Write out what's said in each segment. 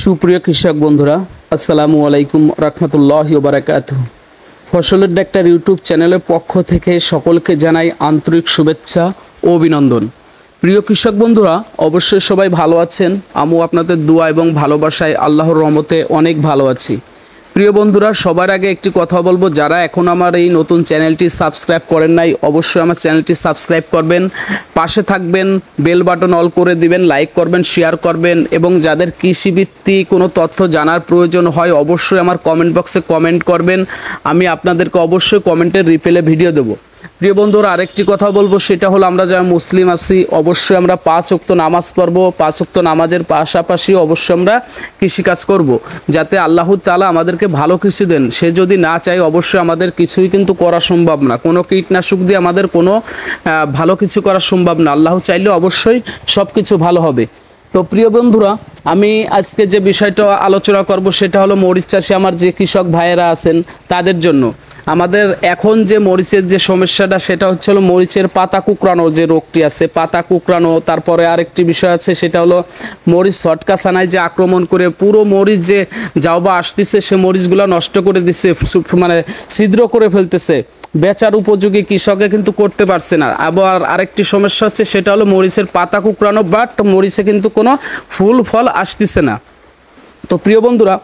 সুপ্রিয় কৃষক বন্ধুরা, আসসালামু আলাইকুম রাহমাতুল্লাহি ওয়া বারাকাতুহু। ফসলের ডাক্তার ইউটিউব চ্যানেলের পক্ষ থেকে সকলকে জানাই আন্তরিক শুভেচ্ছা ও অভিনন্দন। প্রিয় কৃষক বন্ধুরা, অবশ্যই সবাই ভালো আছেন। আমিও আপনাদের দোয়া এবং ভালোবাসায় আল্লাহর রহমতে অনেক ভালো আছি। প্রিয় বন্ধুরা, সবার আগে একটি কথা বলবো, যারা এখন আমার এই নতুন চ্যানেলটি সাবস্ক্রাইব করেন নাই, অবশ্যই আমার চ্যানেলটি সাবস্ক্রাইব করবেন, পাশে থাকবেন, বেল বাটন অল করে দিবেন, লাইক করবেন, শেয়ার করবেন এবং যাদের কৃষিভিত্তিক কোনো তথ্য জানার প্রয়োজন হয় অবশ্যই আমার কমেন্ট বক্সে কমেন্ট করবেন। আমি আপনাদেরকে অবশ্যই কমেন্টের রিপ্লাই ভিডিও দেবো। প্রিয় বন্ধুরা, আরেকটি কথা বলবো, সেটা হলো আমরা যারা মুসলিম আছি অবশ্যই আমরা 5 ওয়াক্ত নামাজ পড়বো। 5 ওয়াক্ত নামাজের পাশাপাশি অবশ্যই আমরা কৃষিকাজ করব, যাতে আল্লাহ তাআলা আমাদেরকে ভালো কিছু দেন। সে যদি না চায় অবশ্যই আমাদের কিছুই কিন্তু করা সম্ভব না। কোনো কীটনাশক দিয়ে আমাদের কোনো ভালো কিছু করা সম্ভব না। আল্লাহ চাইলে অবশ্যই সব কিছু ভালো হবে। তো প্রিয় বন্ধুরা, আমি আজকে যে বিষয়টা আলোচনা করব সেটা হলো মরিচ চাষে আমার যে কৃষক ভাইয়েরা আছেন তাদের জন্য। আমাদের এখন যে মরিচের যে সমস্যাটা সেটা হচ্ছে হলো মরিচের পাতা কুকড়ানো যে রোগটি আছে, পাতা কুকড়ানো। তারপরে আরেকটি বিষয় আছে, সেটা হলো মরিচ ছটকাছানায় যে আক্রমণ করে পুরো মরিচ যে জাউবা আসতেছে সে মরিচগুলো নষ্ট করে দিচ্ছে, মানে ছিদ্র করে ফেলতেছে। বেচার উপযোগী কৃষকে কিন্তু করতে পারছে না। আবার আরেকটি সমস্যা হচ্ছে, সেটা হলো মরিচের পাতা কুকড়ানো, বাট মরিচে কিন্তু কোনো ফুল ফল আসতেছে না। তো প্রিয় বন্ধুরা,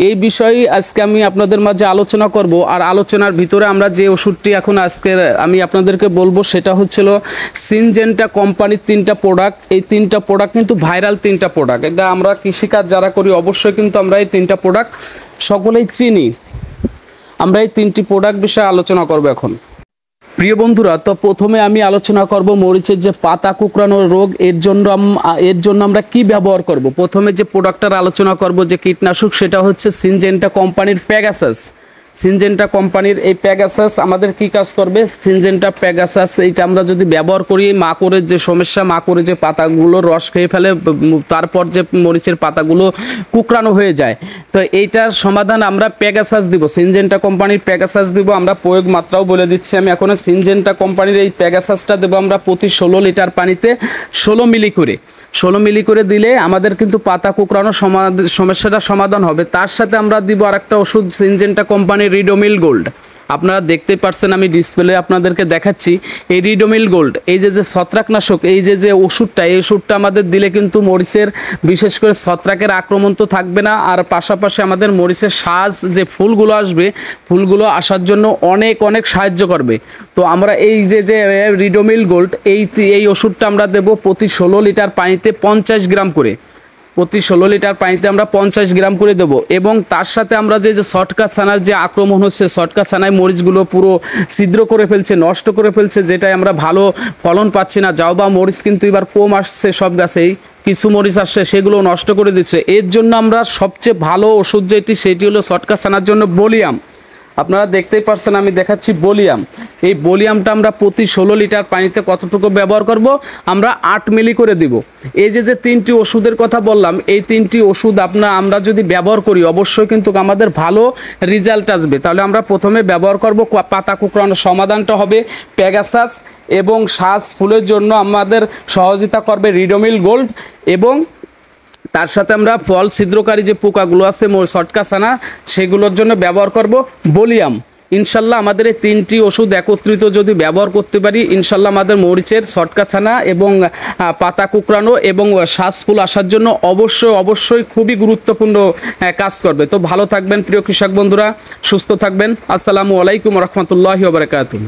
এই বিষয়ে আজকে আমি আপনাদের মাঝে আলোচনা করব। আর আলোচনার ভিতরে আমরা যে ওষুধটি এখন আজকে আমি আপনাদেরকে বলবো সেটা হচ্ছিল সিনজেন্টা কোম্পানির 3টা প্রোডাক্ট। এই 3টা প্রোডাক্ট কিন্তু ভাইরাল 3টা প্রোডাক্ট। এটা আমরা কৃষিকাজ যারা করি অবশ্যই কিন্তু আমরা এই 3টা প্রোডাক্ট সকলেই চিনি। আমরা এই 3টি প্রোডাক্ট বিষয়ে আলোচনা করব এখন। প্রিয় বন্ধুরা, তো প্রথমে আমি আলোচনা করব মরিচের যে পাতা কুকড়ানোর রোগ, এর জন্য আমরা কি ব্যবহার করব। প্রথমে যে প্রোডাক্টটার আলোচনা করব যে কীটনাশক, সেটা হচ্ছে সিনজেন্টা কোম্পানির প্যাগাসাস। সিনজেন্টা কোম্পানির এই প্যাগাসাস আমাদের কি কাজ করবে? সিনজেন্টা প্যাগাসাস এইটা আমরা যদি ব্যবহার করি, মাকড়ের যে সমস্যা, মাকড়ের যে পাতাগুলো রস খেয়ে ফেলে, তারপর যে মরিচের পাতাগুলো কুকড়ানো হয়ে যায়, তো এইটার সমাধান আমরা প্যাগাসাস দিব, সিনজেন্টা কোম্পানির প্যাগাসাস দিব। আমরা প্রয়োগ মাত্রাও বলে দিচ্ছি আমি এখন। সিনজেন্টা কোম্পানির এই প্যাগাসাসটা দেবো আমরা প্রতি 16 লিটার পানিতে 16 মিলি করে। 16 মিলি করে দিলে আমাদের কিন্তু পাতা কুকড়ানোর সমস্যাটা সমাধান হবে। তার সাথে আমরা দিব আরেকটা ওষুধ, সিনজেন্টা কোম্পানির রিডোমিল গোল্ড। আপনারা দেখতে পাচ্ছেন, আমি ডিসপ্লে আপনাদেরকে দেখাচ্ছি। এই রিডোমিল গোল্ড, এই যে ছত্রাকনাশক, এই যে ওষুধটা, এই ওষুধটা আমাদের দিলে কিন্তু মরিচের বিশেষ করে ছত্রাকের আক্রমণ তো থাকবে না, আর পাশাপাশি আমাদের মরিচের শ্বাস যে ফুলগুলো আসবে, ফুলগুলো আসার জন্য অনেক অনেক সাহায্য করবে। তো আমরা এই যে রিডোমিল গোল্ড, এই ওষুধটা আমরা দেবো প্রতি 16 লিটার পানিতে 50 গ্রাম করে। প্রতি 16 লিটার পানিতে আমরা 50 গ্রাম করে দেবো। এবং তার সাথে আমরা যে ছটকাছানার যে আক্রমণ হচ্ছে, ছটকাছানায় মরিচগুলো পুরো ছিদ্র করে ফেলছে, নষ্ট করে ফেলছে, যেটাই আমরা ভালো ফলন পাচ্ছি না। যাও বা মরিচ কিন্তু এবার কম আসছে, সব গাছেই কিছু মরিচ আসছে, সেগুলো নষ্ট করে দিচ্ছে। এর জন্য আমরা সবচেয়ে ভালো ওষুধ যেটি, সেটি হলো ছটকাছানার জন্য বলিয়াম। আপনারা দেখতেই পাচ্ছেন, আমি দেখাচ্ছি বলিয়াম। এই বলিয়ামটা আমরা প্রতি 16 লিটার পানিতে কতটুকু ব্যবহার করব? আমরা 8 মিলি করে দিব। এই যে 3টি ওষুধের কথা বললাম, এই 3টি ওষুধ আমরা যদি ব্যবহার করি অবশ্যই কিন্তু আমাদের ভালো রেজাল্ট আসবে। তাহলে আমরা প্রথমে ব্যবহার করব পাতা কুকড়ানোর সমাধানটা হবে প্যাগাসাস, এবং শ্বাস ফুলের জন্য আমাদের সহযোগিতা করবে রিডোমিল গোল্ড, এবং তার সাথে আমরা ফল ছিদ্রকারী যে পোকাগুলো আছে ছটকাছানা, সেগুলোর জন্য ব্যবহার করব বলিয়াম। ইনশাল্লাহ আমাদের এই 3টি ওষুধ একত্রিত যদি ব্যবহার করতে পারি, ইনশাল্লাহ আমাদের মরিচের ছটকাছানা এবং পাতা কুকড়ানো এবং শ্বাসফুল আসার জন্য অবশ্যই খুবই গুরুত্বপূর্ণ কাজ করবে। তো ভালো থাকবেন প্রিয় কৃষক বন্ধুরা, সুস্থ থাকবেন। আসসালামু আলাইকুম রহমতুল্লাহি ওয়া বারাকাতুহু।